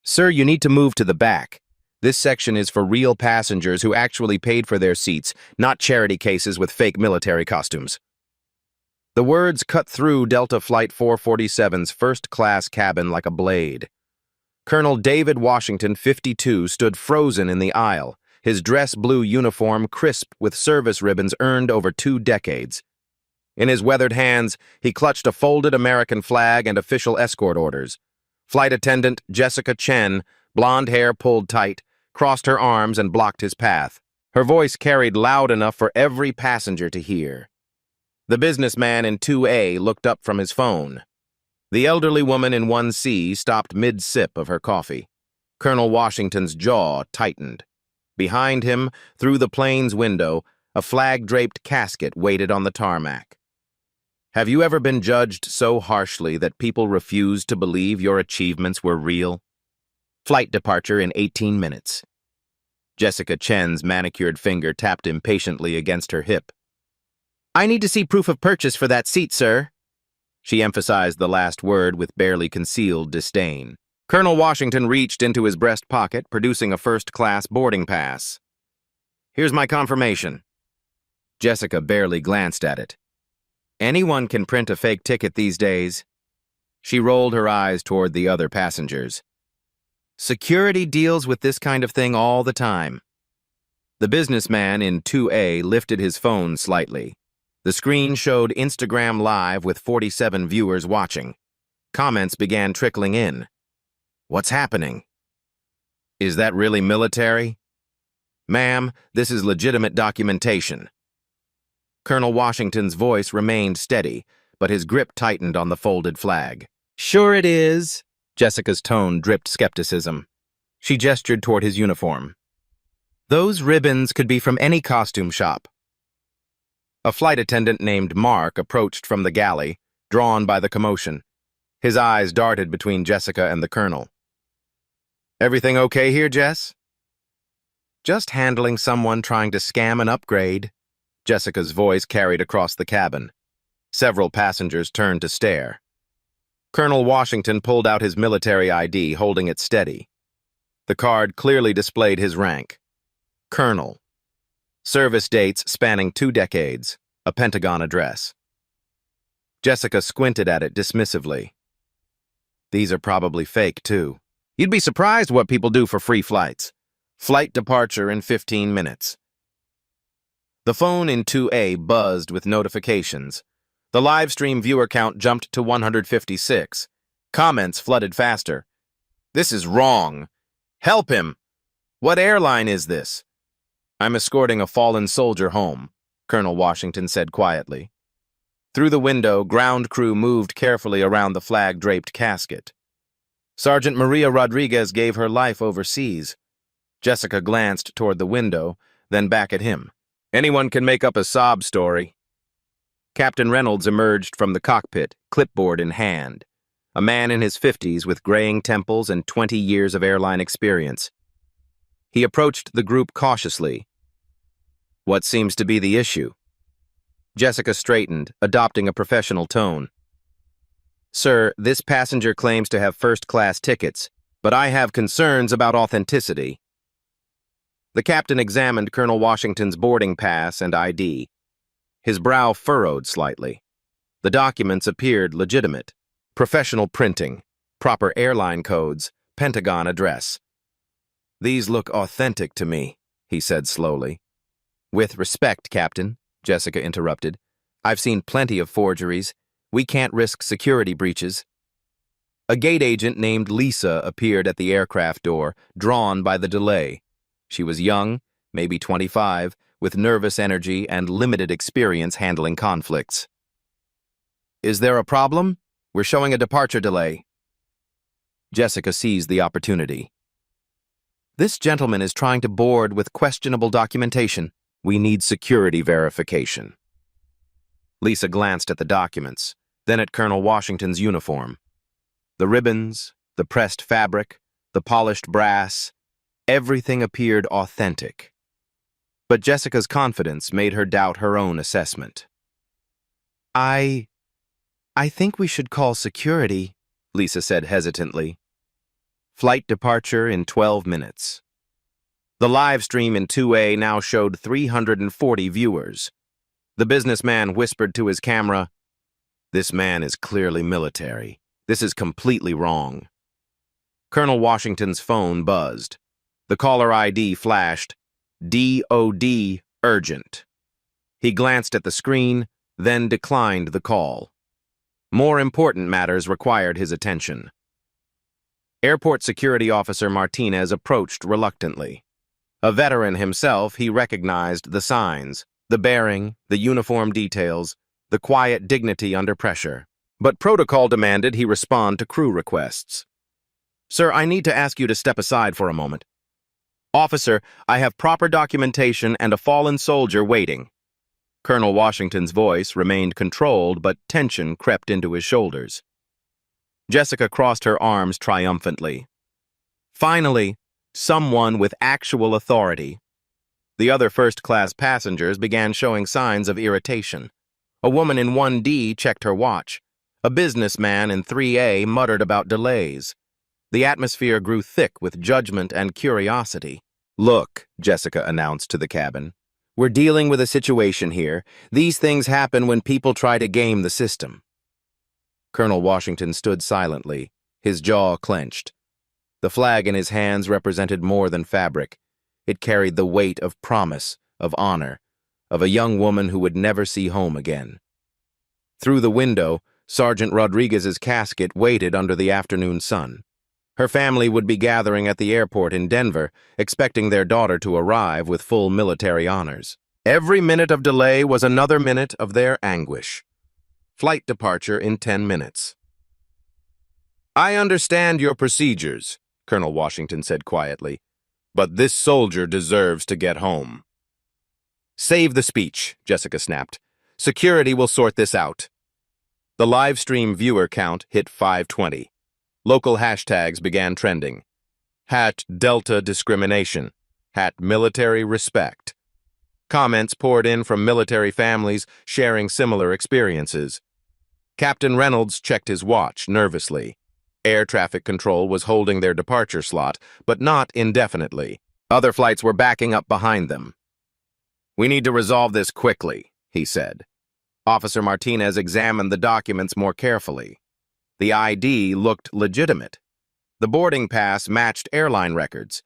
Sir, you need to move to the back. This section is for real passengers who actually paid for their seats, not charity cases with fake military costumes. The words cut through Delta Flight 447's first-class cabin like a blade. Colonel David Washington, 52, stood frozen in the aisle, his dress blue uniform crisp with service ribbons earned over 2 decades. In his weathered hands, he clutched a folded American flag and official escort orders. Flight attendant Jessica Chen, blonde hair pulled tight, crossed her arms and blocked his path. Her voice carried loud enough for every passenger to hear. The businessman in 2A looked up from his phone. The elderly woman in 1C stopped mid-sip of her coffee. Colonel Washington's jaw tightened. Behind him, through the plane's window, a flag-draped casket waited on the tarmac. Have you ever been judged so harshly that people refused to believe your achievements were real? Flight departure in 18 minutes. Jessica Chen's manicured finger tapped impatiently against her hip. I need to see proof of purchase for that seat, sir. She emphasized the last word with barely concealed disdain. Colonel Washington reached into his breast pocket, producing a first-class boarding pass. Here's my confirmation. Jessica barely glanced at it. Anyone can print a fake ticket these days. She rolled her eyes toward the other passengers. Security deals with this kind of thing all the time. The businessman in 2A lifted his phone slightly. The screen showed Instagram Live with 47 viewers watching. Comments began trickling in. What's happening? Is that really military? Ma'am, this is legitimate documentation. Colonel Washington's voice remained steady, but his grip tightened on the folded flag. Sure it is. Jessica's tone dripped skepticism. She gestured toward his uniform. Those ribbons could be from any costume shop. A flight attendant named Mark approached from the galley, drawn by the commotion. His eyes darted between Jessica and the colonel. Everything okay here, Jess? Just handling someone trying to scam an upgrade. Jessica's voice carried across the cabin. Several passengers turned to stare. Colonel Washington pulled out his military ID, holding it steady. The card clearly displayed his rank. Colonel. Service dates spanning 2 decades. A Pentagon address. Jessica squinted at it dismissively. These are probably fake, too. You'd be surprised what people do for free flights. Flight departure in 15 minutes. The phone in 2A buzzed with notifications. The live stream viewer count jumped to 156. Comments flooded faster. This is wrong. Help him. What airline is this? I'm escorting a fallen soldier home, Colonel Washington said quietly. Through the window, ground crew moved carefully around the flag-draped casket. Sergeant Maria Rodriguez gave her life overseas. Jessica glanced toward the window, then back at him. Anyone can make up a sob story. Captain Reynolds emerged from the cockpit, clipboard in hand. A man in his 50s with graying temples and 20 years of airline experience. He approached the group cautiously. What seems to be the issue? Jessica straightened, adopting a professional tone. Sir, this passenger claims to have first-class tickets, but I have concerns about authenticity. The captain examined Colonel Washington's boarding pass and ID. His brow furrowed slightly. The documents appeared legitimate. Professional printing, proper airline codes, Pentagon address. These look authentic to me, he said slowly. With respect, Captain, Jessica interrupted. I've seen plenty of forgeries. We can't risk security breaches. A gate agent named Lisa appeared at the aircraft door, drawn by the delay. She was young, maybe 25, with nervous energy and limited experience handling conflicts. Is there a problem? We're showing a departure delay. Jessica seized the opportunity. This gentleman is trying to board with questionable documentation. We need security verification. Lisa glanced at the documents, then at Colonel Washington's uniform. The ribbons, the pressed fabric, the polished brass, everything appeared authentic. But Jessica's confidence made her doubt her own assessment. I think we should call security, Lisa said hesitantly. Flight departure in 12 minutes. The live stream in 2A now showed 340 viewers. The businessman whispered to his camera, "This man is clearly military. This is completely wrong." Colonel Washington's phone buzzed. The caller ID flashed, DOD urgent. He glanced at the screen, then declined the call. More important matters required his attention. Airport Security Officer Martinez approached reluctantly. A veteran himself, he recognized the signs, the bearing, the uniform details, the quiet dignity under pressure. But protocol demanded he respond to crew requests. "Sir, I need to ask you to step aside for a moment." "Officer, I have proper documentation and a fallen soldier waiting." Colonel Washington's voice remained controlled, but tension crept into his shoulders. Jessica crossed her arms triumphantly. Finally, someone with actual authority. The other first-class passengers began showing signs of irritation. A woman in 1D checked her watch. A businessman in 3A muttered about delays. The atmosphere grew thick with judgment and curiosity. "Look," Jessica announced to the cabin, "we're dealing with a situation here. These things happen when people try to game the system." Colonel Washington stood silently, his jaw clenched. The flag in his hands represented more than fabric. It carried the weight of promise, of honor, of a young woman who would never see home again. Through the window, Sergeant Rodriguez's casket waited under the afternoon sun. Her family would be gathering at the airport in Denver, expecting their daughter to arrive with full military honors. Every minute of delay was another minute of their anguish. Flight departure in 10 minutes. "I understand your procedures," Colonel Washington said quietly, "but this soldier deserves to get home." "Save the speech," Jessica snapped. "Security will sort this out." The live stream viewer count hit 520. Local hashtags began trending. #Delta discrimination. #military respect. Comments poured in from military families sharing similar experiences. Captain Reynolds checked his watch nervously. Air traffic control was holding their departure slot, but not indefinitely. Other flights were backing up behind them. "We need to resolve this quickly," he said. Officer Martinez examined the documents more carefully. The ID looked legitimate. The boarding pass matched airline records.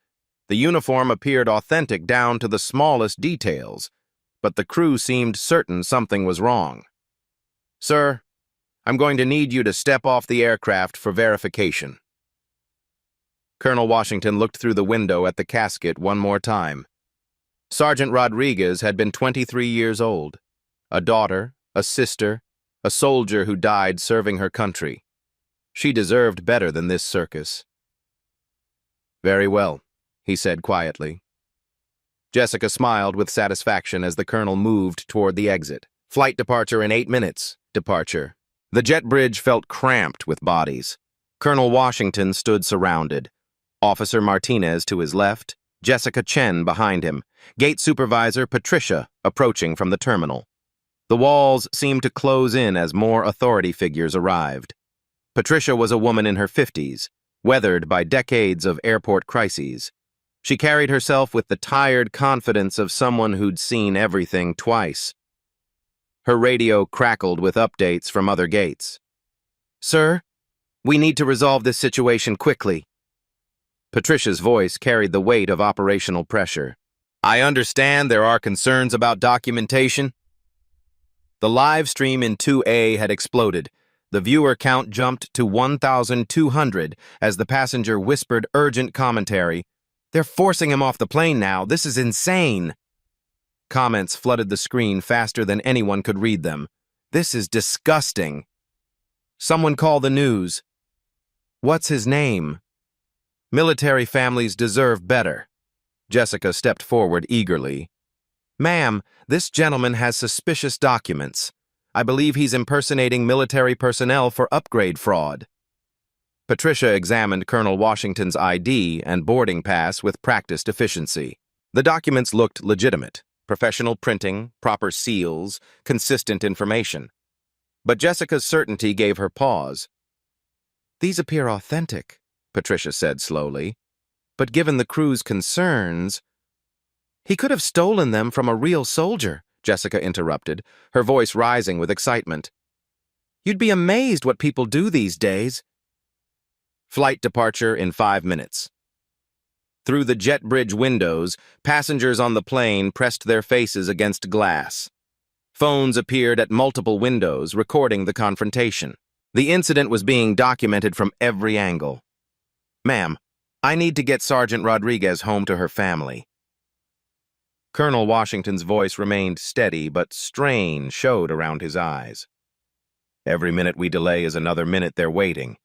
The uniform appeared authentic down to the smallest details, but the crew seemed certain something was wrong. "Sir, I'm going to need you to step off the aircraft for verification." Colonel Washington looked through the window at the casket one more time. Sergeant Rodriguez had been 23 years old. A daughter, a sister, a soldier who died serving her country. She deserved better than this circus. "Very well," he said quietly. Jessica smiled with satisfaction as the colonel moved toward the exit. "Flight departure in 8 minutes. Departure." The jet bridge felt cramped with bodies. Colonel Washington stood surrounded. Officer Martinez to his left, Jessica Chen behind him, Gate Supervisor Patricia approaching from the terminal. The walls seemed to close in as more authority figures arrived. Patricia was a woman in her 50s, weathered by decades of airport crises. She carried herself with the tired confidence of someone who'd seen everything twice. Her radio crackled with updates from other gates. "Sir, we need to resolve this situation quickly." Patricia's voice carried the weight of operational pressure. "I understand there are concerns about documentation." The live stream in 2A had exploded. The viewer count jumped to 1,200 as the passenger whispered urgent commentary. "They're forcing him off the plane now. This is insane." Comments flooded the screen faster than anyone could read them. "This is disgusting." "Someone call the news." "What's his name?" "Military families deserve better." Jessica stepped forward eagerly. "Ma'am, this gentleman has suspicious documents. I believe he's impersonating military personnel for upgrade fraud." Patricia examined Colonel Washington's ID and boarding pass with practiced efficiency. The documents looked legitimate. Professional printing, proper seals, consistent information. But Jessica's certainty gave her pause. "These appear authentic. Patricia said slowly. But given the crew's concerns... He could have stolen them from a real soldier, Jessica interrupted, her voice rising with excitement. You'd be amazed what people do these days. Flight departure in 5 minutes. Through the jet bridge windows, passengers on the plane pressed their faces against glass. Phones appeared at multiple windows, recording the confrontation. The incident was being documented from every angle. Ma'am, I need to get Sergeant Rodriguez home to her family. Colonel Washington's voice remained steady, but strain showed around his eyes. Every minute we delay is another minute they're waiting.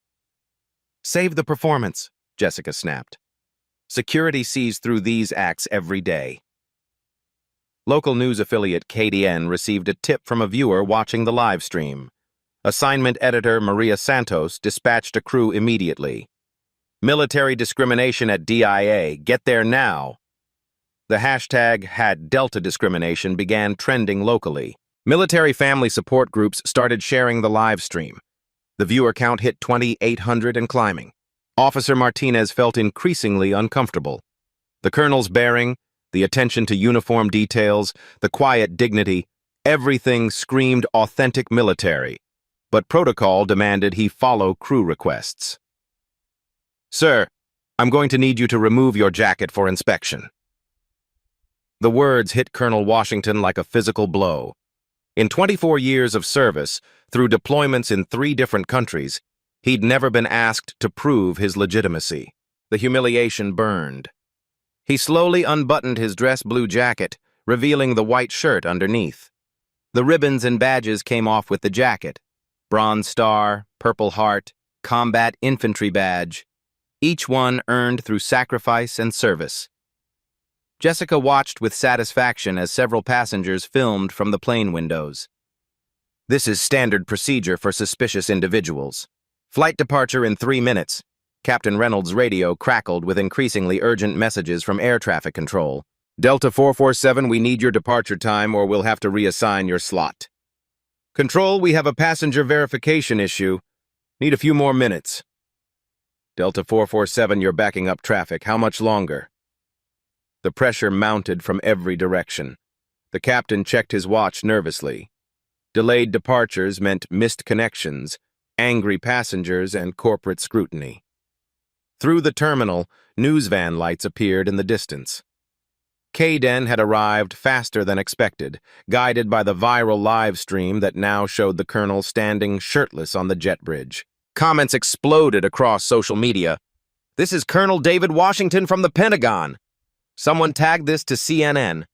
Save the performance, Jessica snapped. Security sees through these acts every day. Local news affiliate KDN received a tip from a viewer watching the live stream. Assignment editor Maria Santos dispatched a crew immediately. Military discrimination at DIA, get there now. The hashtag #HadDeltaDiscrimination began trending locally. Military family support groups started sharing the live stream. The viewer count hit 2,800 and climbing. Officer Martinez felt increasingly uncomfortable. The colonel's bearing, the attention to uniform details, the quiet dignity, everything screamed authentic military, but protocol demanded he follow crew requests. Sir, I'm going to need you to remove your jacket for inspection. The words hit Colonel Washington like a physical blow. In 24 years of service, through deployments in 3 different countries, he'd never been asked to prove his legitimacy. The humiliation burned. He slowly unbuttoned his dress blue jacket, revealing the white shirt underneath. The ribbons and badges came off with the jacket. Bronze Star, Purple Heart, Combat Infantry Badge. Each one earned through sacrifice and service. Jessica watched with satisfaction as several passengers filmed from the plane windows. This is standard procedure for suspicious individuals. Flight departure in 3 minutes. Captain Reynolds' radio crackled with increasingly urgent messages from air traffic control. Delta 447, we need your departure time or we'll have to reassign your slot. Control, we have a passenger verification issue. Need a few more minutes. Delta 447, you're backing up traffic. How much longer? The pressure mounted from every direction. The captain checked his watch nervously. Delayed departures meant missed connections, angry passengers, and corporate scrutiny. Through the terminal, news van lights appeared in the distance. KDEN had arrived faster than expected, guided by the viral live stream that now showed the colonel standing shirtless on the jet bridge. Comments exploded across social media. This is Colonel David Washington from the Pentagon. Someone tagged this to CNN.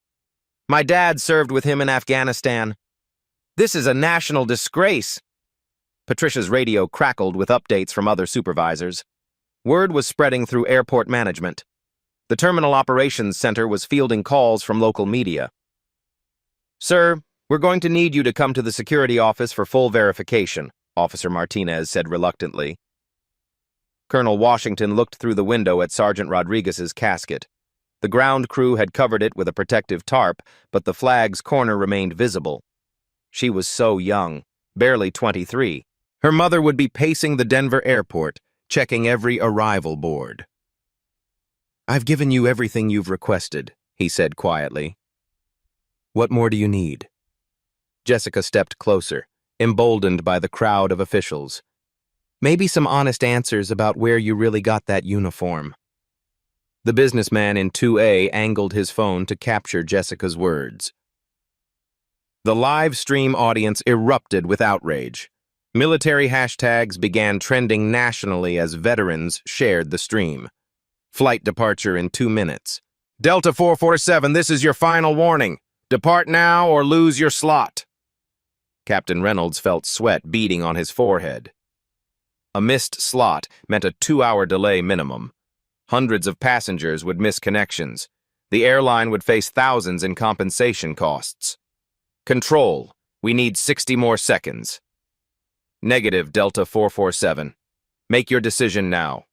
My dad served with him in Afghanistan. This is a national disgrace. Patricia's radio crackled with updates from other supervisors. Word was spreading through airport management. The Terminal Operations Center was fielding calls from local media. Sir, we're going to need you to come to the security office for full verification, Officer Martinez said reluctantly. Colonel Washington looked through the window at Sergeant Rodriguez's casket. The ground crew had covered it with a protective tarp, but the flag's corner remained visible. She was so young, barely 23. Her mother would be pacing the Denver airport, checking every arrival board. I've given you everything you've requested, he said quietly. What more do you need? Jessica stepped closer, emboldened by the crowd of officials. Maybe some honest answers about where you really got that uniform. The businessman in 2A angled his phone to capture Jessica's words. The live stream audience erupted with outrage. Military hashtags began trending nationally as veterans shared the stream. Flight departure in 2 minutes. Delta 447, this is your final warning. Depart now or lose your slot. Captain Reynolds felt sweat beading on his forehead. A missed slot meant a 2-hour delay minimum. Hundreds of passengers would miss connections. The airline would face thousands in compensation costs. Control, we need 60 more seconds. Negative, Delta 447. Make your decision now.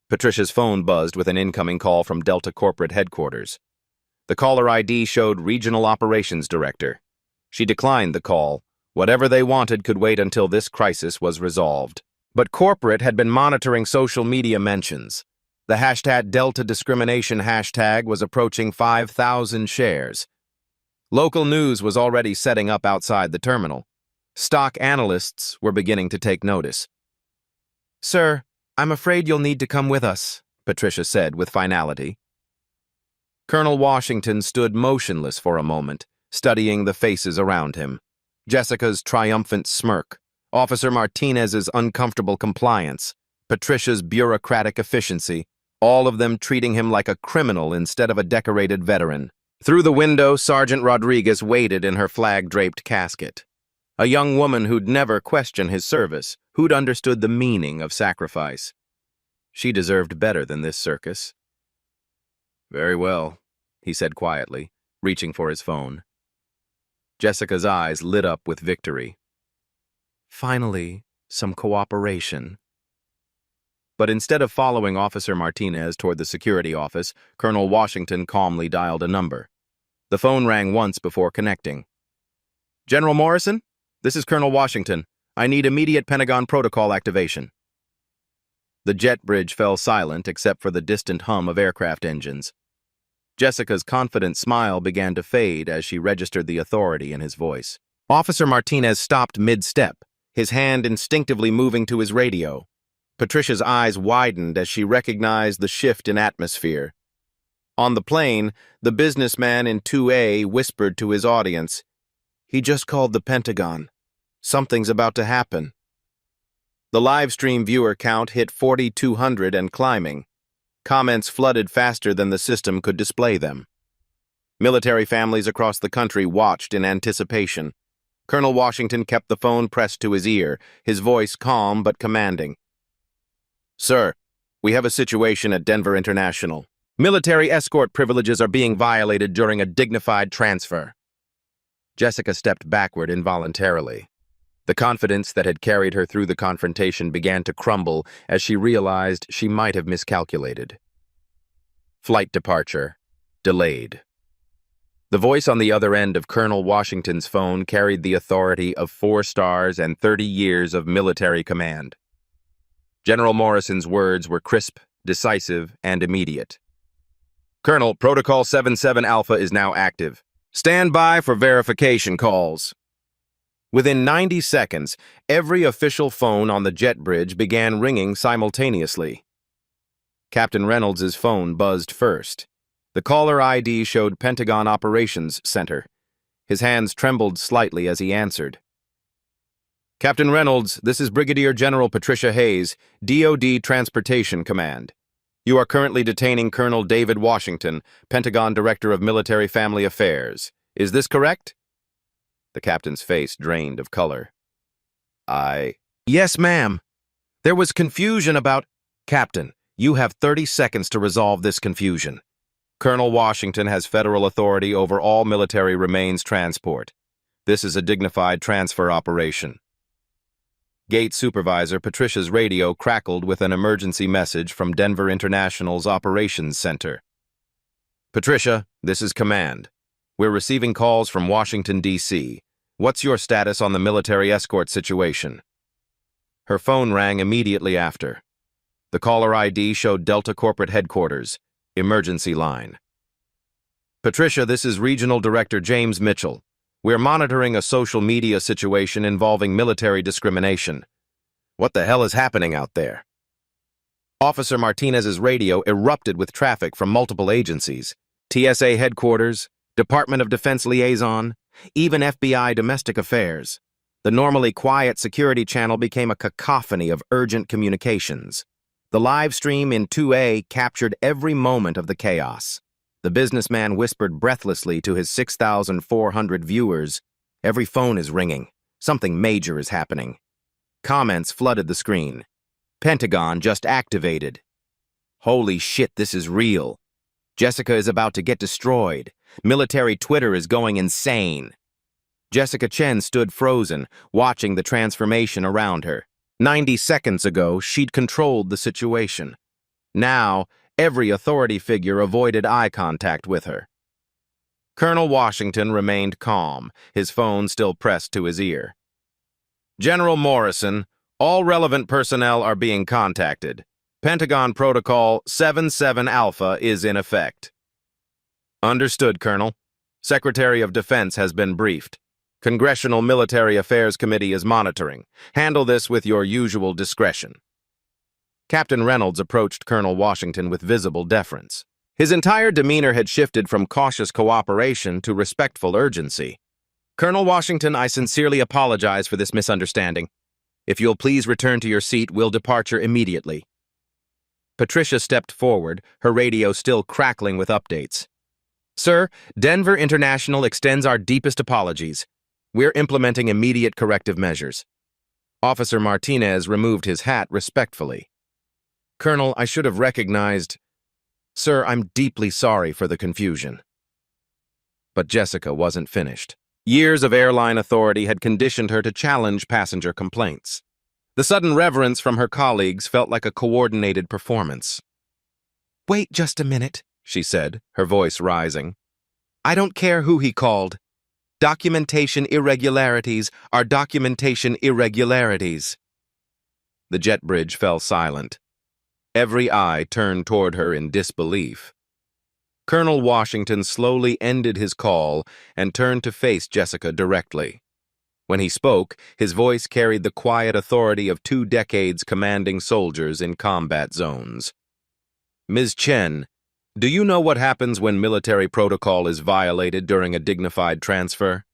Patricia's phone buzzed with an incoming call from Delta Corporate Headquarters. The caller ID showed Regional Operations Director. She declined the call. Whatever they wanted could wait until this crisis was resolved. But corporate had been monitoring social media mentions. The hashtag Delta Discrimination hashtag was approaching 5,000 shares. Local news was already setting up outside the terminal. Stock analysts were beginning to take notice. "Sir, I'm afraid you'll need to come with us," Patricia said with finality. Colonel Washington stood motionless for a moment, studying the faces around him. Jessica's triumphant smirk, Officer Martinez's uncomfortable compliance, Patricia's bureaucratic efficiency, all of them treating him like a criminal instead of a decorated veteran. Through the window, Sergeant Rodriguez waited in her flag-draped casket. A young woman who'd never questioned his service, who'd understood the meaning of sacrifice. She deserved better than this circus. "Very well," he said quietly, reaching for his phone. Jessica's eyes lit up with victory. Finally, some cooperation. But instead of following Officer Martinez toward the security office, Colonel Washington calmly dialed a number. The phone rang once before connecting. "General Morrison? This is Colonel Washington. I need immediate Pentagon protocol activation." The jet bridge fell silent except for the distant hum of aircraft engines. Jessica's confident smile began to fade as she registered the authority in his voice. Officer Martinez stopped mid-step, his hand instinctively moving to his radio. Patricia's eyes widened as she recognized the shift in atmosphere. On the plane, the businessman in 2A whispered to his audience, "He just called the Pentagon. Something's about to happen." The livestream viewer count hit 4,200 and climbing. Comments flooded faster than the system could display them. Military families across the country watched in anticipation. Colonel Washington kept the phone pressed to his ear, his voice calm but commanding. "Sir, we have a situation at Denver International. Military escort privileges are being violated during a dignified transfer." Jessica stepped backward involuntarily. The confidence that had carried her through the confrontation began to crumble as she realized she might have miscalculated. Flight departure delayed. The voice on the other end of Colonel Washington's phone carried the authority of 4 stars and 30 years of military command. General Morrison's words were crisp, decisive, and immediate. "Colonel, Protocol 77 Alpha is now active. Stand by for verification calls." Within 90 seconds, every official phone on the jet bridge began ringing simultaneously. Captain Reynolds' phone buzzed first. The caller ID showed Pentagon Operations Center. His hands trembled slightly as he answered. "Captain Reynolds, this is Brigadier General Patricia Hayes, DoD Transportation Command. You are currently detaining Colonel David Washington, Pentagon Director of Military Family Affairs. Is this correct?" The captain's face drained of color. "Yes, ma'am. There was confusion about—" "Captain, you have 30 seconds to resolve this confusion. Colonel Washington has federal authority over all military remains transport. This is a dignified transfer operation." Gate Supervisor Patricia's radio crackled with an emergency message from Denver International's Operations Center. "Patricia, this is Command. We're receiving calls from Washington, D.C. What's your status on the military escort situation?" Her phone rang immediately after. The caller ID showed Delta Corporate Headquarters, emergency line. "Patricia, this is Regional Director James Mitchell. We're monitoring a social media situation involving military discrimination. What the hell is happening out there?" Officer Martinez's radio erupted with traffic from multiple agencies. TSA headquarters, Department of Defense liaison, even FBI domestic affairs. The normally quiet security channel became a cacophony of urgent communications. The live stream in 2A captured every moment of the chaos. The businessman whispered breathlessly to his 6,400 viewers, "Every phone is ringing. Something major is happening." Comments flooded the screen. "Pentagon just activated." "Holy shit, this is real." "Jessica is about to get destroyed." "Military Twitter is going insane." Jessica Chen stood frozen, watching the transformation around her. 90 seconds ago, she'd controlled the situation. Now, every authority figure avoided eye contact with her. Colonel Washington remained calm, his phone still pressed to his ear. "General Morrison, All relevant personnel are being contacted. Pentagon Protocol 77 Alpha is in effect. Understood, Colonel. Secretary of Defense has been briefed. Congressional Military Affairs Committee is monitoring. Handle this with your usual discretion. Captain Reynolds approached Colonel Washington with visible deference. His entire demeanor had shifted from cautious cooperation to respectful urgency. Colonel Washington, I sincerely apologize for this misunderstanding. If you'll please return to your seat, we'll departure immediately. Patricia stepped forward, her radio still crackling with updates. Sir, Denver International extends our deepest apologies. We're implementing immediate corrective measures. Officer Martinez removed his hat respectfully. Colonel, I should have recognized... Sir, I'm deeply sorry for the confusion. But Jessica wasn't finished. Years of airline authority had conditioned her to challenge passenger complaints. The sudden reverence from her colleagues felt like a coordinated performance. Wait just a minute, she said, her voice rising. I don't care who he called. Documentation irregularities are documentation irregularities. The jet bridge fell silent. Every eye turned toward her in disbelief. Colonel Washington slowly ended his call and turned to face Jessica directly. When he spoke, his voice carried the quiet authority of 2 decades commanding soldiers in combat zones. Ms. Chen, do you know what happens when military protocol is violated during a dignified transfer?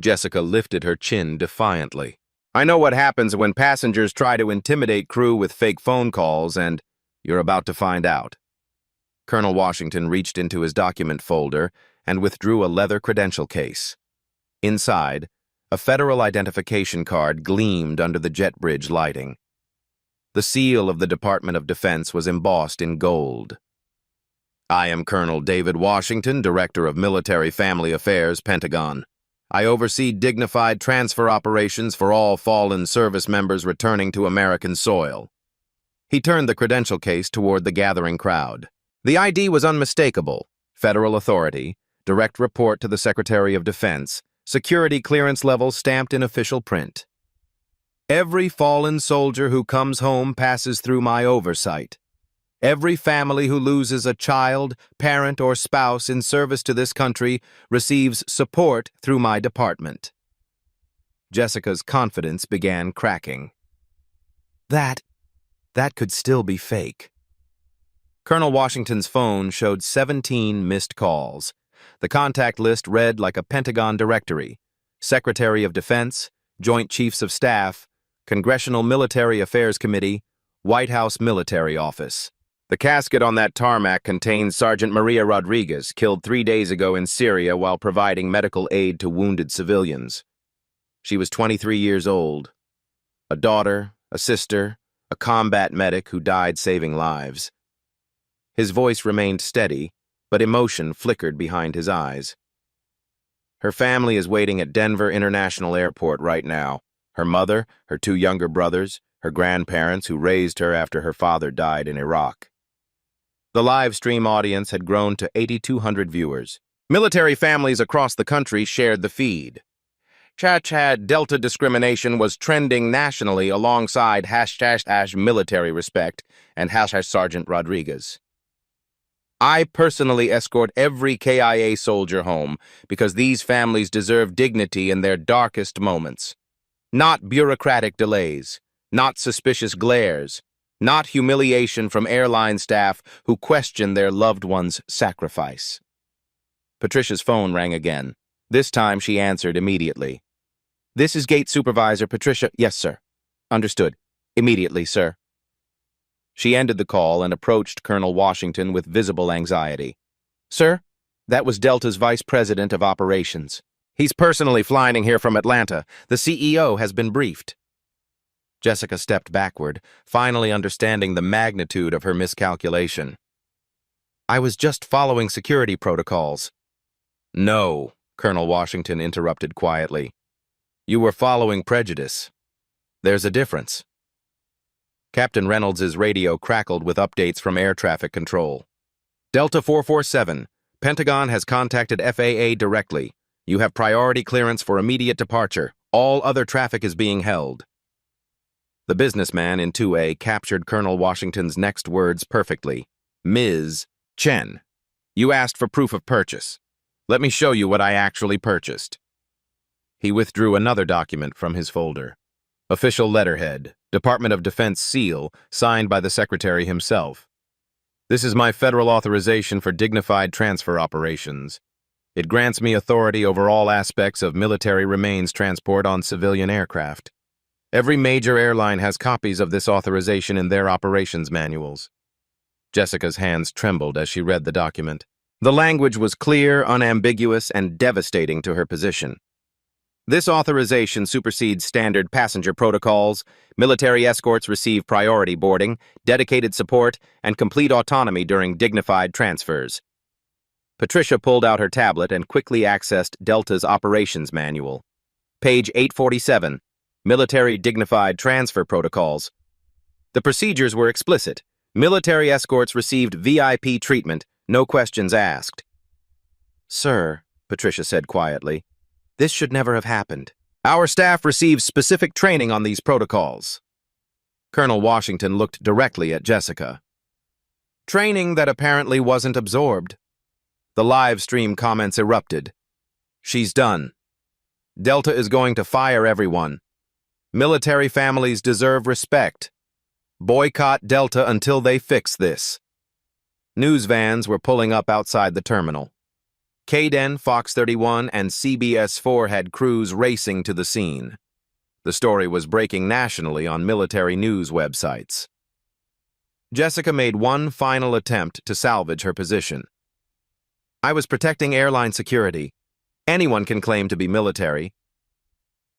Jessica lifted her chin defiantly. I know what happens when passengers try to intimidate crew with fake phone calls, and you're about to find out. Colonel Washington reached into his document folder and withdrew a leather credential case. Inside, a federal identification card gleamed under the jet bridge lighting. The seal of the Department of Defense was embossed in gold. I am Colonel David Washington, Director of Military Family Affairs, Pentagon. I oversee dignified transfer operations for all fallen service members returning to American soil. He turned the credential case toward the gathering crowd. The ID was unmistakable. Federal authority, direct report to the Secretary of Defense, security clearance level stamped in official print. Every fallen soldier who comes home passes through my oversight. Every family who loses a child, parent, or spouse in service to this country receives support through my department. Jessica's confidence began cracking. That could still be fake. Colonel Washington's phone showed 17 missed calls. The contact list read like a Pentagon directory: Secretary of Defense, Joint Chiefs of Staff, Congressional Military Affairs Committee, White House Military Office. The casket on that tarmac contains Sergeant Maria Rodriguez, killed 3 days ago in Syria while providing medical aid to wounded civilians. She was 23 years old. A daughter, a sister, a combat medic who died saving lives. His voice remained steady, but emotion flickered behind his eyes. Her family is waiting at Denver International Airport right now. Her mother, her 2 younger brothers, her grandparents who raised her after her father died in Iraq. The live stream audience had grown to 8,200 viewers. Military families across the country shared the feed. Chad Delta discrimination was trending nationally alongside #military respect and #Sergeant Rodriguez. I personally escort every KIA soldier home because these families deserve dignity in their darkest moments. Not bureaucratic delays, not suspicious glares, not humiliation from airline staff who question their loved one's sacrifice. Patricia's phone rang again. This time she answered immediately. This is Gate Supervisor Patricia. Yes, sir. Understood. Immediately, sir. She ended the call and approached Colonel Washington with visible anxiety. Sir, that was Delta's Vice President of Operations. He's personally flying here from Atlanta. The CEO has been briefed. Jessica stepped backward, finally understanding the magnitude of her miscalculation. I was just following security protocols. No, Colonel Washington interrupted quietly. You were following prejudice. There's a difference. Captain Reynolds' radio crackled with updates from air traffic control. Delta 447, Pentagon has contacted FAA directly. You have priority clearance for immediate departure. All other traffic is being held. The businessman in 2A captured Colonel Washington's next words perfectly. Ms. Chen, you asked for proof of purchase. Let me show you what I actually purchased. He withdrew another document from his folder. Official letterhead, Department of Defense seal, signed by the Secretary himself. This is my federal authorization for dignified transfer operations. It grants me authority over all aspects of military remains transport on civilian aircraft. Every major airline has copies of this authorization in their operations manuals. Jessica's hands trembled as she read the document. The language was clear, unambiguous, and devastating to her position. This authorization supersedes standard passenger protocols. Military escorts receive priority boarding, dedicated support, and complete autonomy during dignified transfers. Patricia pulled out her tablet and quickly accessed Delta's operations manual. Page 847, Military Dignified Transfer Protocols. The procedures were explicit. Military escorts received VIP treatment, no questions asked. Sir, Patricia said quietly, this should never have happened. Our staff receives specific training on these protocols. Colonel Washington looked directly at Jessica. Training that apparently wasn't absorbed. The live stream comments erupted. She's done. Delta is going to fire everyone. Military families deserve respect. Boycott Delta until they fix this. News vans were pulling up outside the terminal. KDEN, Fox 31, and CBS 4 had crews racing to the scene. The story was breaking nationally on military news websites. Jessica made one final attempt to salvage her position. I was protecting airline security. Anyone can claim to be military.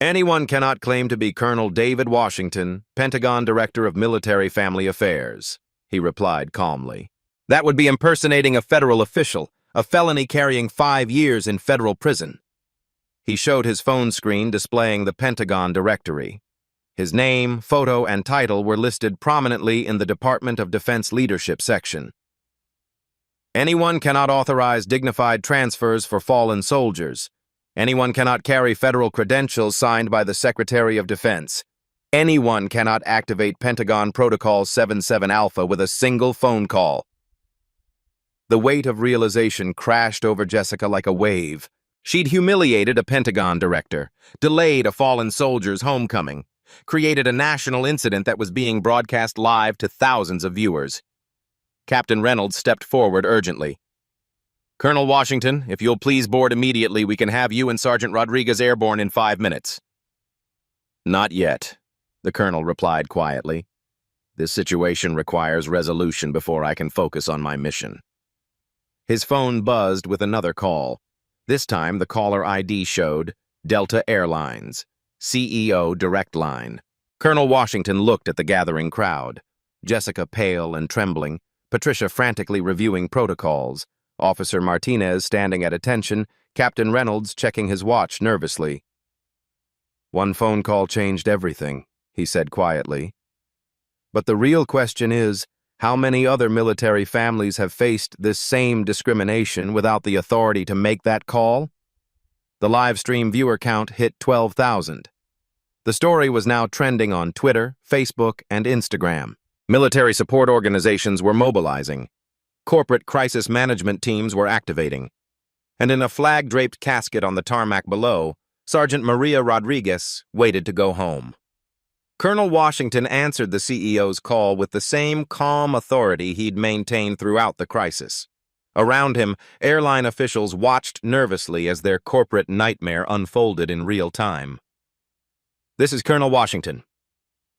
Anyone cannot claim to be Colonel David Washington, Pentagon Director of Military Family Affairs, he replied calmly. That would be impersonating a federal official, a felony carrying 5 years in federal prison. He showed his phone screen displaying the Pentagon directory. His name, photo, and title were listed prominently in the Department of Defense Leadership section. Anyone cannot authorize dignified transfers for fallen soldiers. Anyone cannot carry federal credentials signed by the Secretary of Defense. Anyone cannot activate Pentagon Protocol 77 Alpha with a single phone call. The weight of realization crashed over Jessica like a wave. She'd humiliated a Pentagon director, delayed a fallen soldier's homecoming, created a national incident that was being broadcast live to thousands of viewers. Captain Reynolds stepped forward urgently. Colonel Washington, if you'll please board immediately, we can have you and Sergeant Rodriguez airborne in 5 minutes. Not yet, the colonel replied quietly. This situation requires resolution before I can focus on my mission. His phone buzzed with another call. This time, the caller ID showed Delta Airlines, CEO Direct Line. Colonel Washington looked at the gathering crowd. Jessica pale and trembling, Patricia frantically reviewing protocols, Officer Martinez standing at attention, Captain Reynolds checking his watch nervously. One phone call changed everything, he said quietly. But the real question is, how many other military families have faced this same discrimination without the authority to make that call? The live stream viewer count hit 12,000. The story was now trending on Twitter, Facebook, and Instagram. Military support organizations were mobilizing. Corporate crisis management teams were activating. And in a flag-draped casket on the tarmac below, Sergeant Maria Rodriguez waited to go home. Colonel Washington answered the CEO's call with the same calm authority he'd maintained throughout the crisis. Around him, airline officials watched nervously as their corporate nightmare unfolded in real time. This is Colonel Washington.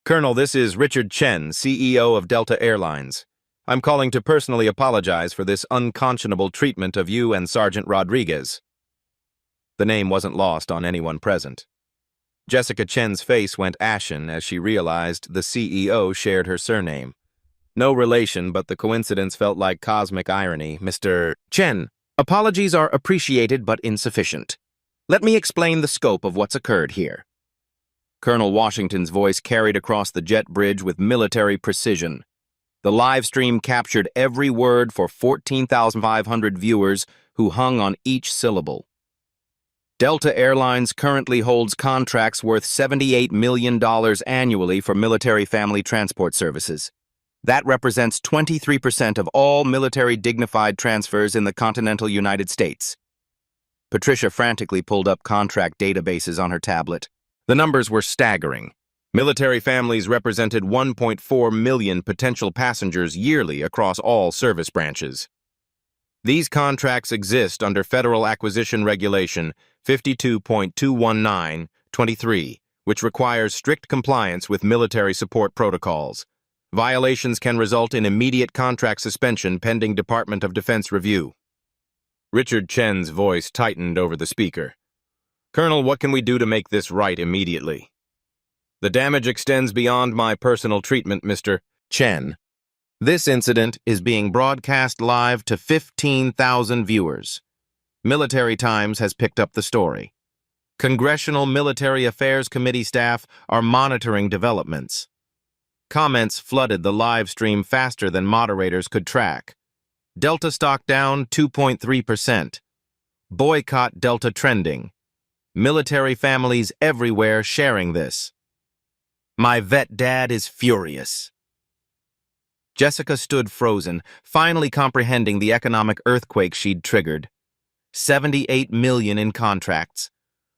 Colonel, this is Richard Chen, CEO of Delta Airlines. I'm calling to personally apologize for this unconscionable treatment of you and Sergeant Rodriguez. The name wasn't lost on anyone present. Jessica Chen's face went ashen as she realized the CEO shared her surname. No relation, but the coincidence felt like cosmic irony. Mr. Chen, apologies are appreciated but insufficient. Let me explain the scope of what's occurred here. Colonel Washington's voice carried across the jet bridge with military precision. The live stream captured every word for 14,500 viewers who hung on each syllable. Delta Airlines currently holds contracts worth $78 million annually for military family transport services. That represents 23% of all military dignified transfers in the continental United States. Patricia frantically pulled up contract databases on her tablet. The numbers were staggering. Military families represented 1.4 million potential passengers yearly across all service branches. These contracts exist under Federal Acquisition Regulation 52.219-23, which requires strict compliance with military support protocols. Violations can result in immediate contract suspension pending Department of Defense review. Richard Chen's voice tightened over the speaker. "Colonel, what can we do to make this right immediately?" "The damage extends beyond my personal treatment, Mr. Chen. This incident is being broadcast live to 15,000 viewers. Military Times has picked up the story. Congressional Military Affairs Committee staff are monitoring developments." Comments flooded the live stream faster than moderators could track. Delta stock down 2.3%. Boycott Delta trending. Military families everywhere sharing this. My vet dad is furious. Jessica stood frozen, finally comprehending the economic earthquake she'd triggered. 78 million in contracts.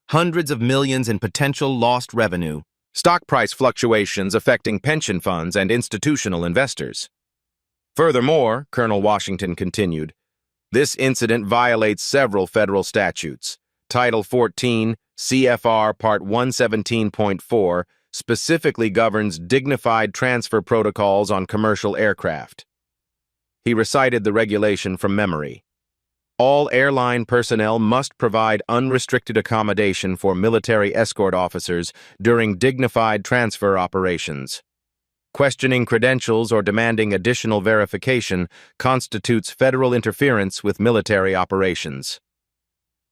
Hundreds of millions in potential lost revenue. Stock price fluctuations affecting pension funds and institutional investors. Furthermore, Colonel Washington continued, this incident violates several federal statutes. Title 14, CFR Part 117.4 specifically governs dignified transfer protocols on commercial aircraft. He recited the regulation from memory. All airline personnel must provide unrestricted accommodation for military escort officers during dignified transfer operations. Questioning credentials or demanding additional verification constitutes federal interference with military operations.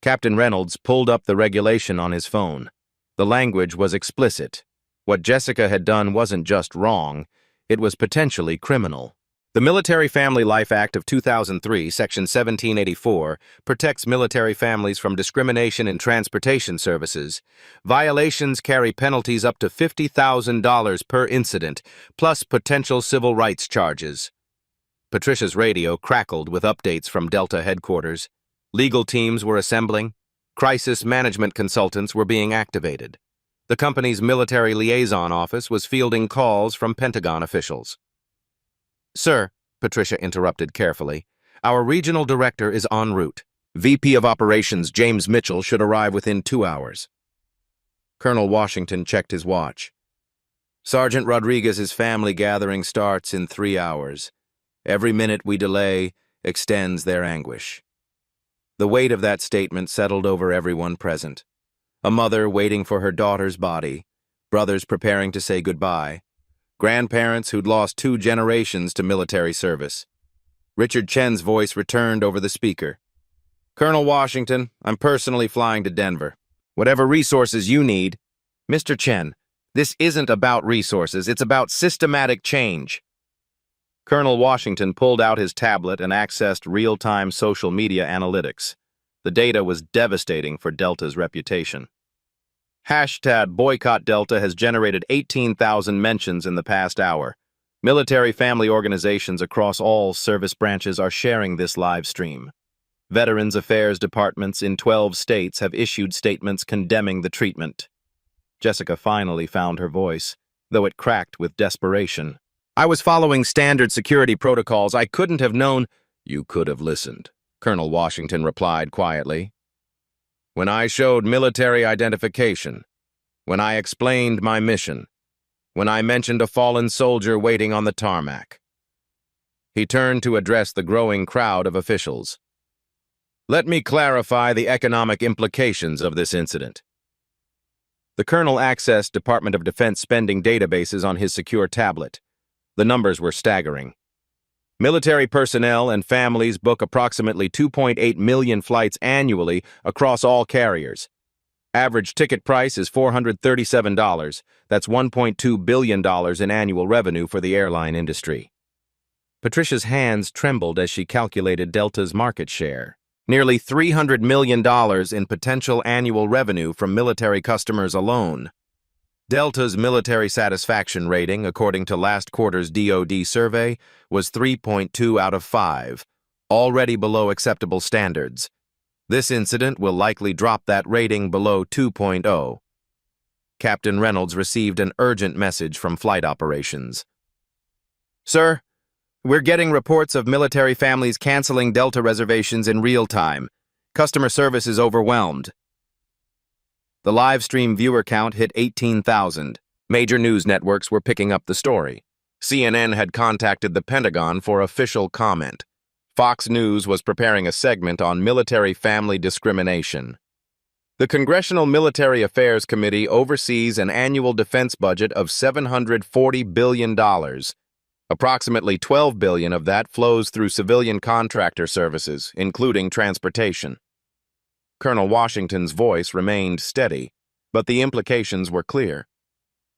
Captain Reynolds pulled up the regulation on his phone. The language was explicit. What Jessica had done wasn't just wrong, it was potentially criminal. The Military Family Life Act of 2003, Section 1784, protects military families from discrimination in transportation services. Violations carry penalties up to $50,000 per incident, plus potential civil rights charges. Patricia's radio crackled with updates from Delta headquarters. Legal teams were assembling. Crisis management consultants were being activated. The company's military liaison office was fielding calls from Pentagon officials. Sir, Patricia interrupted carefully, our regional director is en route. VP of Operations James Mitchell should arrive within 2 hours. Colonel Washington checked his watch. Sergeant Rodriguez's family gathering starts in 3 hours. Every minute we delay extends their anguish. The weight of that statement settled over everyone present. A mother waiting for her daughter's body, brothers preparing to say goodbye, grandparents who'd lost 2 generations to military service. Richard Chen's voice returned over the speaker. Colonel Washington, I'm personally flying to Denver. Whatever resources you need. Mr. Chen, this isn't about resources, it's about systematic change. Colonel Washington pulled out his tablet and accessed real-time social media analytics. The data was devastating for Delta's reputation. #Boycott Delta has generated 18,000 mentions in the past hour. Military family organizations across all service branches are sharing this live stream. Veterans Affairs departments in 12 states have issued statements condemning the treatment. Jessica finally found her voice, though it cracked with desperation. I was following standard security protocols. I couldn't have known. You could have listened, Colonel Washington replied quietly. When I showed military identification, when I explained my mission, when I mentioned a fallen soldier waiting on the tarmac. He turned to address the growing crowd of officials. Let me clarify the economic implications of this incident. The colonel accessed Department of Defense spending databases on his secure tablet. The numbers were staggering. Military personnel and families book approximately 2.8 million flights annually across all carriers. Average ticket price is $437. That's $1.2 billion in annual revenue for the airline industry. Patricia's hands trembled as she calculated Delta's market share. nearly $300 million in potential annual revenue from military customers alone. Delta's military satisfaction rating, according to last quarter's DoD survey, was 3.2 out of 5, already below acceptable standards. This incident will likely drop that rating below 2.0. Captain Reynolds received an urgent message from flight operations. Sir, we're getting reports of military families canceling Delta reservations in real time. Customer service is overwhelmed. The live stream viewer count hit 18,000. Major news networks were picking up the story. CNN had contacted the Pentagon for official comment. Fox News was preparing a segment on military family discrimination. The Congressional Military Affairs Committee oversees an annual defense budget of $740 billion. Approximately $12 billion of that flows through civilian contractor services, including transportation. Colonel Washington's voice remained steady, but the implications were clear.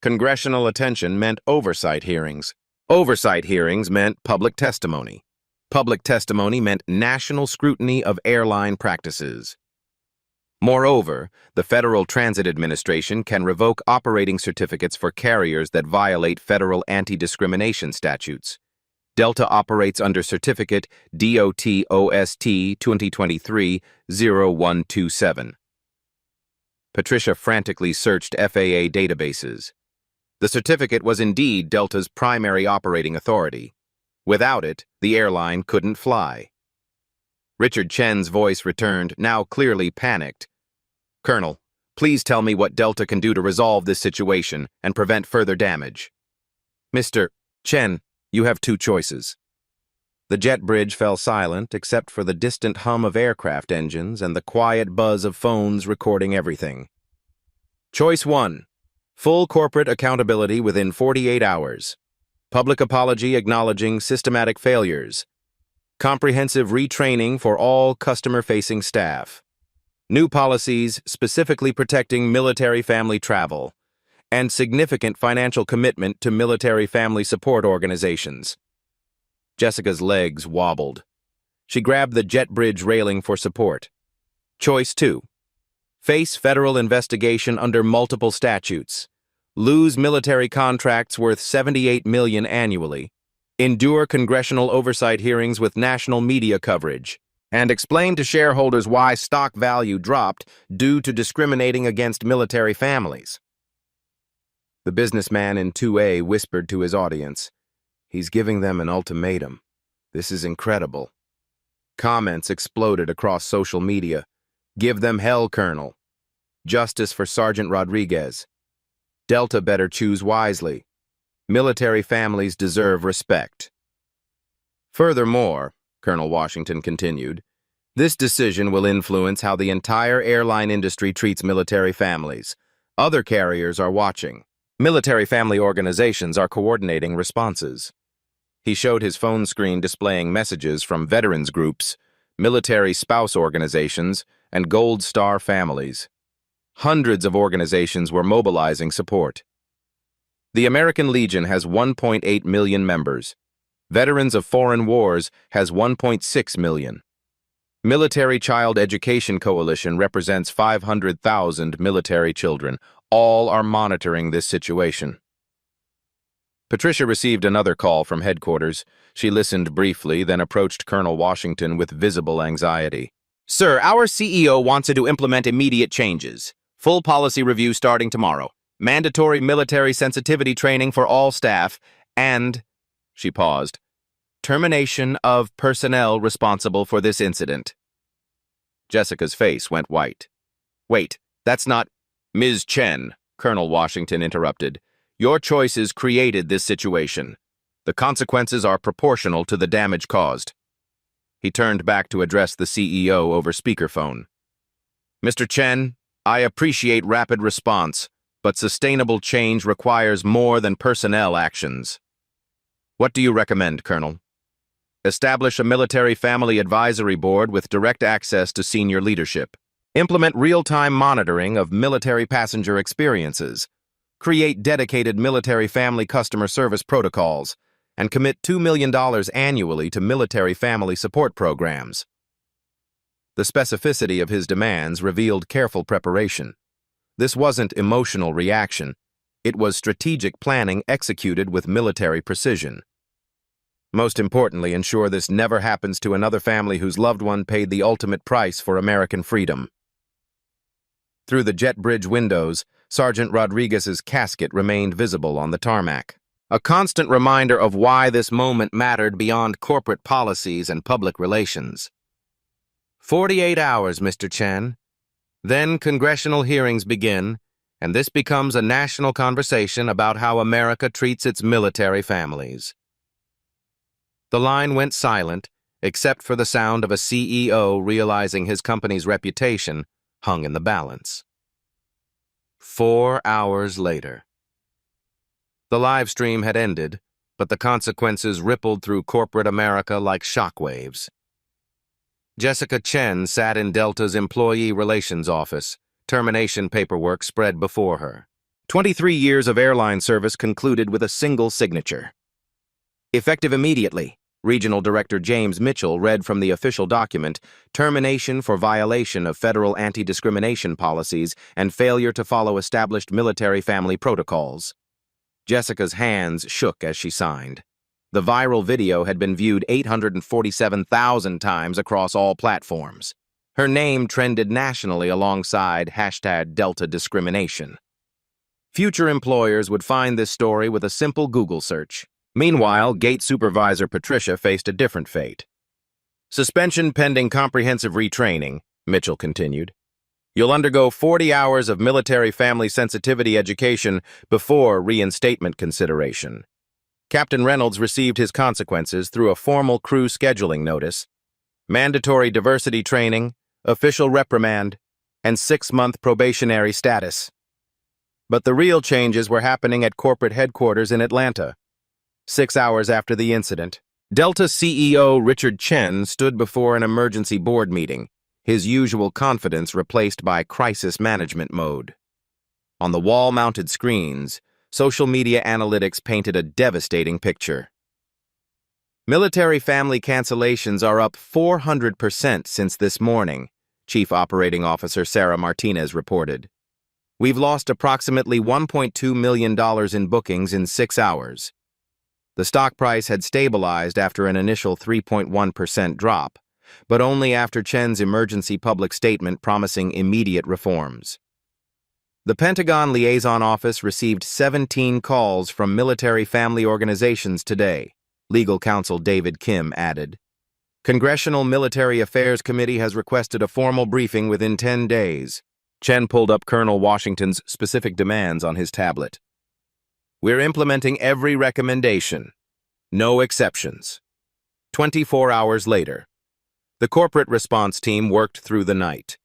Congressional attention meant oversight hearings. Oversight hearings meant public testimony. Public testimony meant national scrutiny of airline practices. Moreover, the Federal Transit Administration can revoke operating certificates for carriers that violate federal anti-discrimination statutes. Delta operates under Certificate DOT-OST 2023-0127. Patricia frantically searched FAA databases. The certificate was indeed Delta's primary operating authority. Without it, the airline couldn't fly. Richard Chen's voice returned, now clearly panicked. Colonel, please tell me what Delta can do to resolve this situation and prevent further damage. Mr. Chen, you have two choices. The jet bridge fell silent except for the distant hum of aircraft engines and the quiet buzz of phones recording everything. Choice 1. Full corporate accountability within 48 hours. Public apology acknowledging systematic failures. Comprehensive retraining for all customer-facing staff. New policies specifically protecting military family travel. And significant financial commitment to military family support organizations. Jessica's legs wobbled. She grabbed the jet bridge railing for support. Choice 2. Face federal investigation under multiple statutes. Lose military contracts worth $78 million annually. Endure congressional oversight hearings with national media coverage. And explain to shareholders why stock value dropped due to discriminating against military families. The businessman in 2A whispered to his audience, "He's giving them an ultimatum. This is incredible." Comments exploded across social media. "Give them hell, Colonel." "Justice for Sergeant Rodriguez." "Delta better choose wisely." "Military families deserve respect." Furthermore, Colonel Washington continued, this decision will influence how the entire airline industry treats military families. Other carriers are watching. Military family organizations are coordinating responses. He showed his phone screen displaying messages from veterans groups, military spouse organizations, and Gold Star families. Hundreds of organizations were mobilizing support. The American Legion has 1.8 million members. Veterans of Foreign Wars has 1.6 million. Military Child Education Coalition represents 500,000 military children. All are monitoring this situation. Patricia received another call from headquarters. She listened briefly, then approached Colonel Washington with visible anxiety. "Sir, our CEO wants you to implement immediate changes. Full policy review starting tomorrow. Mandatory military sensitivity training for all staff, and..." She paused. "Termination of personnel responsible for this incident." Jessica's face went white. "Wait, that's not..." "Ms. Chen," Colonel Washington interrupted, "your choices created this situation. The consequences are proportional to the damage caused." He turned back to address the CEO over speakerphone. "Mr. Chen, I appreciate rapid response, but sustainable change requires more than personnel actions. What do you recommend, Colonel?" "Establish a military family advisory board with direct access to senior leadership. Implement real-time monitoring of military passenger experiences. Create dedicated military family customer service protocols. And commit $2 million annually to military family support programs." The specificity of his demands revealed careful preparation. This wasn't emotional reaction. It was strategic planning executed with military precision. Most importantly, ensure this never happens to another family whose loved one paid the ultimate price for American freedom. Through the jet bridge windows, Sergeant Rodriguez's casket remained visible on the tarmac. A constant reminder of why this moment mattered beyond corporate policies and public relations. 48 hours, Mr. Chen. Then congressional hearings begin, and this becomes a national conversation about how America treats its military families. The line went silent, except for the sound of a CEO realizing his company's reputation hung in the balance. 4 hours later. The live stream had ended, but the consequences rippled through corporate America like shockwaves. Jessica Chen sat in Delta's Employee Relations Office, termination paperwork spread before her. 23 years of airline service concluded with a single signature. Effective immediately, Regional Director James Mitchell read from the official document, termination for violation of federal anti-discrimination policies and failure to follow established military family protocols. Jessica's hands shook as she signed. The viral video had been viewed 847,000 times across all platforms. Her name trended nationally alongside #DeltaDiscrimination. Future employers would find this story with a simple Google search. Meanwhile, Gate Supervisor Patricia faced a different fate. Suspension pending comprehensive retraining, Mitchell continued. You'll undergo 40 hours of military family sensitivity education before reinstatement consideration. Captain Reynolds received his consequences through a formal crew scheduling notice, mandatory diversity training, official reprimand, and 6-month probationary status. But the real changes were happening at corporate headquarters in Atlanta. 6 hours after the incident, Delta CEO Richard Chen stood before an emergency board meeting, his usual confidence replaced by crisis management mode. On the wall-mounted screens, social media analytics painted a devastating picture. Military family cancellations are up 400% since this morning, Chief Operating Officer Sarah Martinez reported. We've lost approximately $1.2 million in bookings in 6 hours. The stock price had stabilized after an initial 3.1% drop, but only after Chen's emergency public statement promising immediate reforms. The Pentagon Liaison Office received 17 calls from military family organizations today, Legal Counsel David Kim added. Congressional Military Affairs Committee has requested a formal briefing within 10 days. Chen pulled up Colonel Washington's specific demands on his tablet. We're implementing every recommendation. No exceptions. 24 hours later, the corporate response team worked through the night.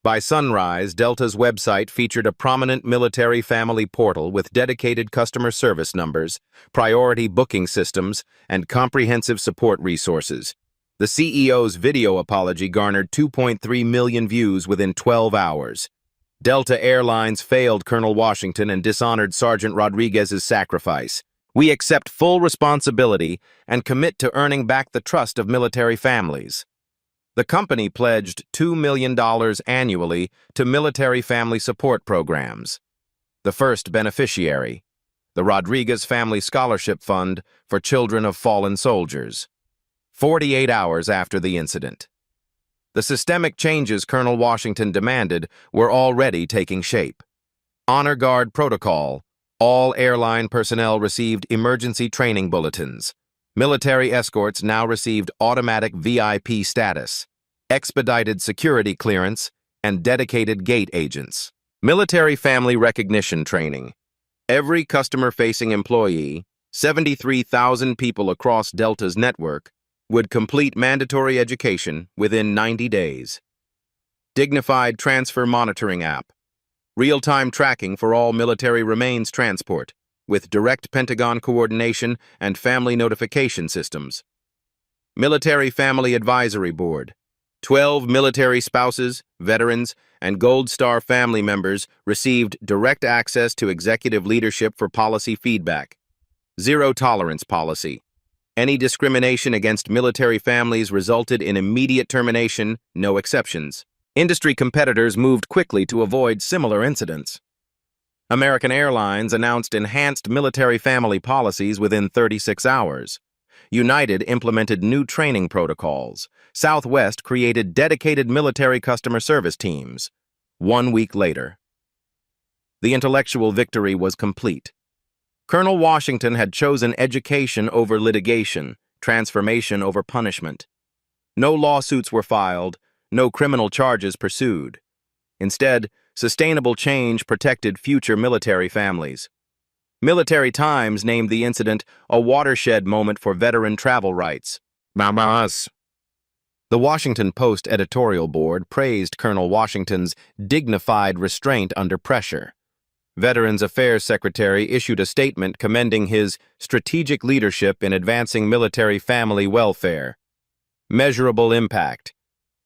By sunrise, Delta's website featured a prominent military family portal with dedicated customer service numbers, priority booking systems, and comprehensive support resources. The CEO's video apology garnered 2.3 million views within 12 hours. Delta Airlines failed Colonel Washington and dishonored Sergeant Rodriguez's sacrifice. We accept full responsibility and commit to earning back the trust of military families. The company pledged $2 million annually to military family support programs. The first beneficiary, the Rodriguez Family Scholarship Fund for Children of Fallen Soldiers. 48 hours after the incident. The systemic changes Colonel Washington demanded were already taking shape. Honor Guard Protocol. All airline personnel received emergency training bulletins. Military escorts now received automatic VIP status, expedited security clearance, and dedicated gate agents. Military family recognition training. Every customer-facing employee, 73,000 people across Delta's network, would complete mandatory education within 90 days. Dignified Transfer Monitoring App. Real-time tracking for all military remains transport, with direct Pentagon coordination and family notification systems. Military Family Advisory Board. 12 military spouses, veterans, and Gold Star family members received direct access to executive leadership for policy feedback. Zero tolerance policy. Any discrimination against military families resulted in immediate termination, no exceptions. Industry competitors moved quickly to avoid similar incidents. American Airlines announced enhanced military family policies within 36 hours. United implemented new training protocols. Southwest created dedicated military customer service teams. 1 week later, the intellectual victory was complete. Colonel Washington had chosen education over litigation, transformation over punishment. No lawsuits were filed, no criminal charges pursued. Instead, sustainable change protected future military families. Military Times named the incident a watershed moment for veteran travel rights. Mamas. The Washington Post editorial board praised Colonel Washington's dignified restraint under pressure. Veterans Affairs Secretary issued a statement commending his strategic leadership in advancing military family welfare. Measurable impact.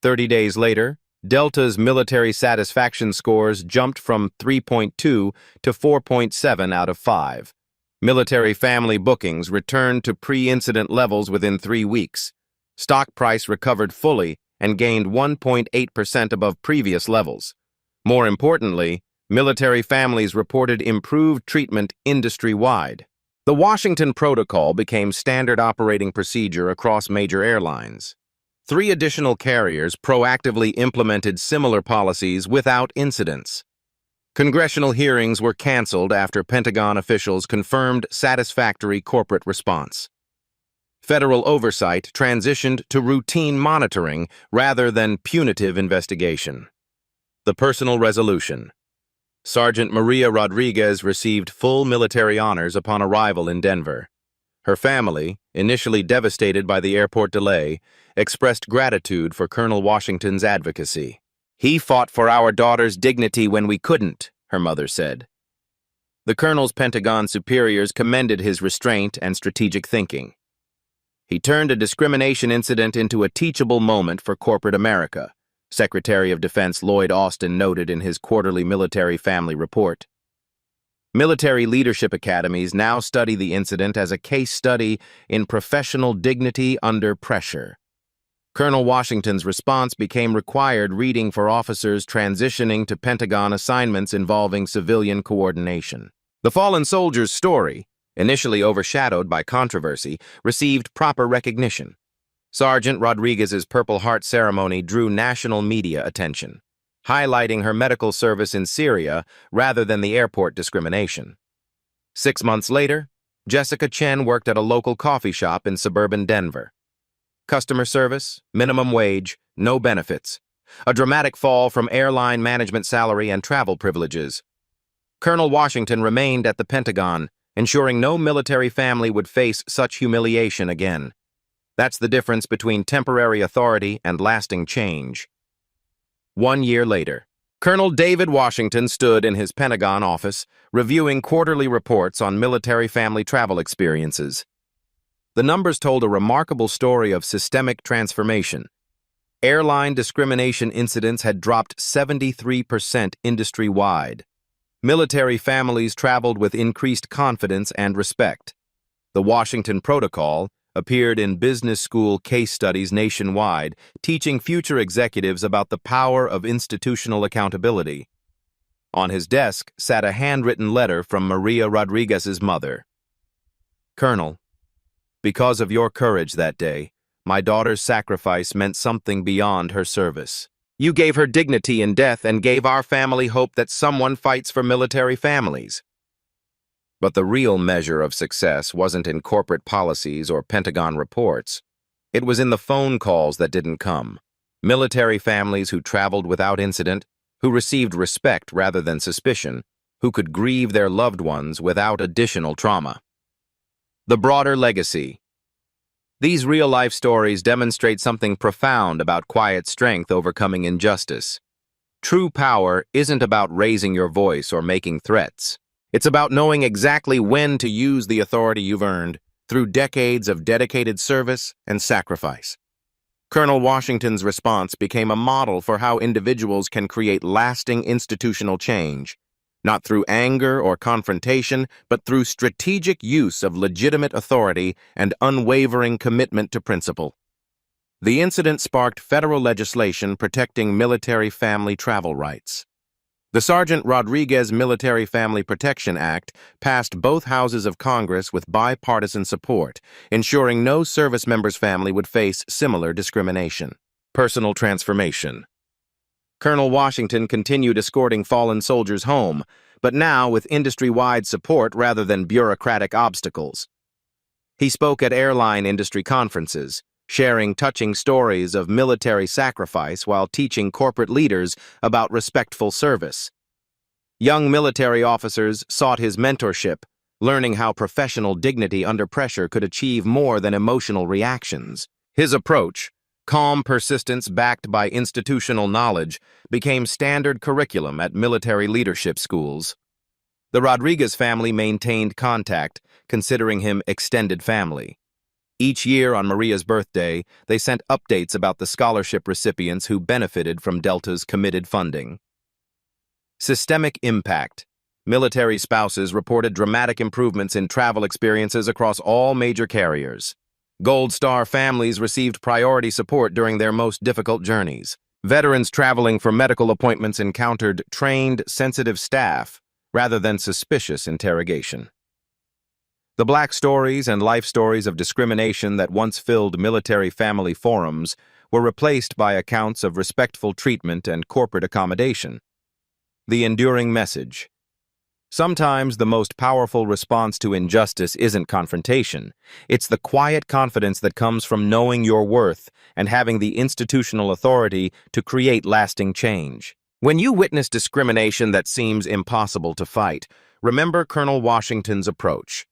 30 days later, Delta's military satisfaction scores jumped from 3.2 to 4.7 out of 5. Military family bookings returned to pre-incident levels within 3 weeks. Stock price recovered fully and gained 1.8% above previous levels. More importantly, military families reported improved treatment industry-wide. The Washington Protocol became standard operating procedure across major airlines. 3 additional carriers proactively implemented similar policies without incidents. Congressional hearings were canceled after Pentagon officials confirmed satisfactory corporate response. Federal oversight transitioned to routine monitoring rather than punitive investigation. The personal resolution. Sergeant Maria Rodriguez received full military honors upon arrival in Denver. Her family, initially devastated by the airport delay, expressed gratitude for Colonel Washington's advocacy. "He fought for our daughter's dignity when we couldn't," her mother said. The colonel's Pentagon superiors commended his restraint and strategic thinking. He turned a discrimination incident into a teachable moment for corporate America, Secretary of Defense Lloyd Austin noted in his quarterly military family report. Military leadership academies now study the incident as a case study in professional dignity under pressure. Colonel Washington's response became required reading for officers transitioning to Pentagon assignments involving civilian coordination. The fallen soldier's story, initially overshadowed by controversy, received proper recognition. Sergeant Rodriguez's Purple Heart ceremony drew national media attention, highlighting her medical service in Syria rather than the airport discrimination. 6 months later, Jessica Chen worked at a local coffee shop in suburban Denver. Customer service, minimum wage, no benefits. A dramatic fall from airline management salary and travel privileges. Colonel Washington remained at the Pentagon, ensuring no military family would face such humiliation again. That's the difference between temporary authority and lasting change. 1 year later, Colonel David Washington stood in his Pentagon office, reviewing quarterly reports on military family travel experiences. The numbers told a remarkable story of systemic transformation. Airline discrimination incidents had dropped 73% industry-wide. Military families traveled with increased confidence and respect. The Washington Protocol appeared in business school case studies nationwide, teaching future executives about the power of institutional accountability. On his desk sat a handwritten letter from Maria Rodriguez's mother. "Colonel, because of your courage that day, my daughter's sacrifice meant something beyond her service. You gave her dignity in death and gave our family hope that someone fights for military families." But the real measure of success wasn't in corporate policies or Pentagon reports. It was in the phone calls that didn't come. Military families who traveled without incident, who received respect rather than suspicion, who could grieve their loved ones without additional trauma. The broader legacy. These real-life stories demonstrate something profound about quiet strength overcoming injustice. True power isn't about raising your voice or making threats. It's about knowing exactly when to use the authority you've earned through decades of dedicated service and sacrifice. Colonel Washington's response became a model for how individuals can create lasting institutional change. not through anger or confrontation, but through strategic use of legitimate authority and unwavering commitment to principle. The incident sparked federal legislation protecting military family travel rights. The Sergeant Rodriguez Military Family Protection Act passed both houses of Congress with bipartisan support, ensuring no service member's family would face similar discrimination. Personal transformation. Colonel Washington continued escorting fallen soldiers home, but now with industry-wide support rather than bureaucratic obstacles. He spoke at airline industry conferences, sharing touching stories of military sacrifice while teaching corporate leaders about respectful service. Young military officers sought his mentorship, learning how professional dignity under pressure could achieve more than emotional reactions. His approach, calm persistence backed by institutional knowledge, became standard curriculum at military leadership schools. The Rodriguez family maintained contact, considering him extended family. Each year on Maria's birthday, they sent updates about the scholarship recipients who benefited from Delta's committed funding. Systemic impact. Military spouses reported dramatic improvements in travel experiences across all major carriers. Gold Star families received priority support during their most difficult journeys. Veterans traveling for medical appointments encountered trained, sensitive staff rather than suspicious interrogation. The black stories and life stories of discrimination that once filled military family forums were replaced by accounts of respectful treatment and corporate accommodation. The enduring message. Sometimes the most powerful response to injustice isn't confrontation. It's the quiet confidence that comes from knowing your worth and having the institutional authority to create lasting change. When you witness discrimination that seems impossible to fight, remember Colonel Washington's approach.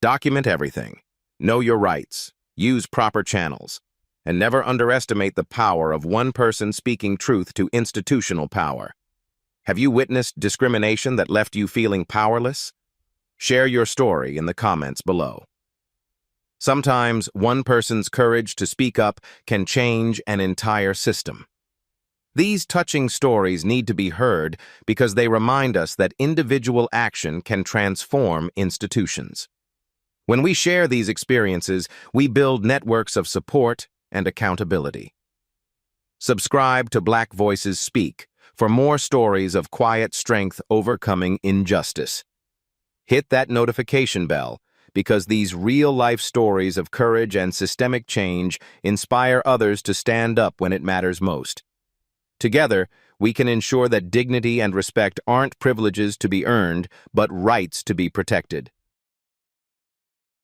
Document everything. Know your rights. Use proper channels. And never underestimate the power of one person speaking truth to institutional power. Have you witnessed discrimination that left you feeling powerless? Share your story in the comments below. Sometimes one person's courage to speak up can change an entire system. These touching stories need to be heard because they remind us that individual action can transform institutions. When we share these experiences, we build networks of support and accountability. Subscribe to Black Voices Speak for more stories of quiet strength overcoming injustice. Hit that notification bell because these real-life stories of courage and systemic change inspire others to stand up when it matters most. Together, we can ensure that dignity and respect aren't privileges to be earned, but rights to be protected.